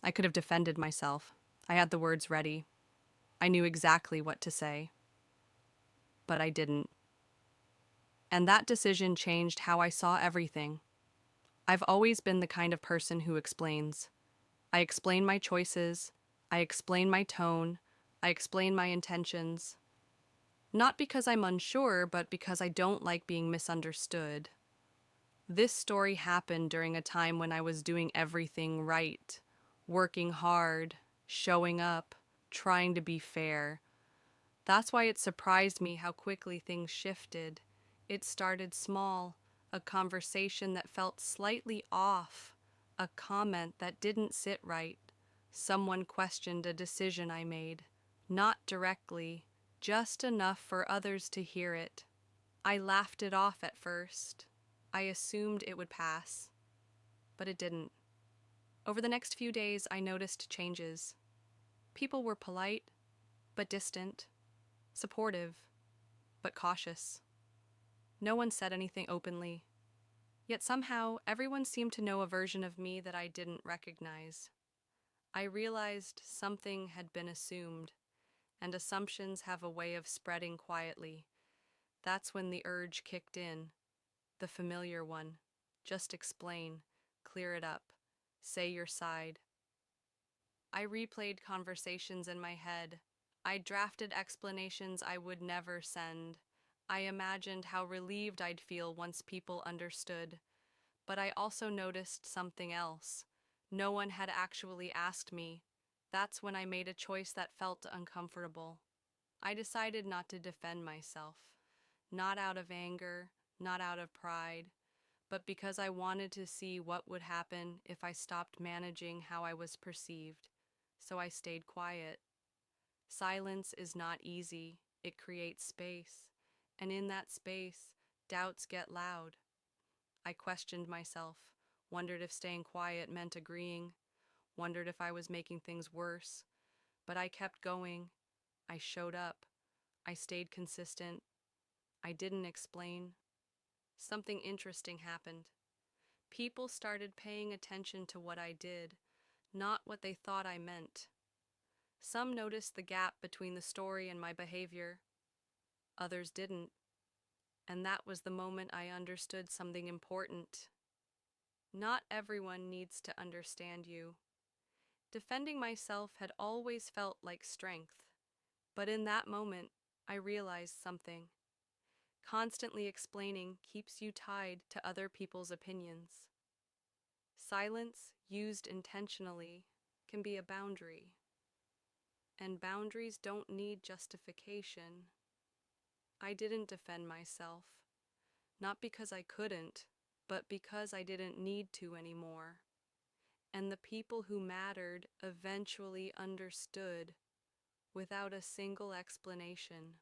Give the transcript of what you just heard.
I could have defended myself. I had the words ready. I knew exactly what to say, but I didn't. And that decision changed how I saw everything. I've always been the kind of person who explains. I explain my choices, I explain my tone, I explain my intentions. Not because I'm unsure, but because I don't like being misunderstood. This story happened during a time when I was doing everything right, working hard, showing up, trying to be fair. That's why it surprised me how quickly things shifted. It started small, a conversation that felt slightly off, a comment that didn't sit right. Someone questioned a decision I made. Not directly, just enough for others to hear it. I laughed it off at first. I assumed it would pass, but it didn't. Over the next few days, I noticed changes. People were polite, but distant, supportive, but cautious. No one said anything openly, yet somehow everyone seemed to know a version of me that I didn't recognize. I realized something had been assumed, and assumptions have a way of spreading quietly. That's when the urge kicked in, the familiar one. Just explain, clear it up, say your side. I replayed conversations in my head. I drafted explanations I would never send. I imagined how relieved I'd feel once people understood. But I also noticed something else. No one had actually asked me. That's when I made a choice that felt uncomfortable. I decided not to defend myself. Not out of anger, not out of pride, but because I wanted to see what would happen if I stopped managing how I was perceived. So I stayed quiet. Silence is not easy. It creates space. And in that space, doubts get loud. I questioned myself, wondered if staying quiet meant agreeing, wondered if I was making things worse. But I kept going. I showed up. I stayed consistent. I didn't explain. Something interesting happened. People started paying attention to what I did, not what they thought I meant. Some noticed the gap between the story and my behavior. Others didn't. And that was the moment I understood something important. Not everyone needs to understand you. Defending myself had always felt like strength. But in that moment, I realized something. Constantly explaining keeps you tied to other people's opinions. Silence, used intentionally, can be a boundary. And boundaries don't need justification. I didn't defend myself, not because I couldn't, but because I didn't need to anymore. And the people who mattered eventually understood without a single explanation.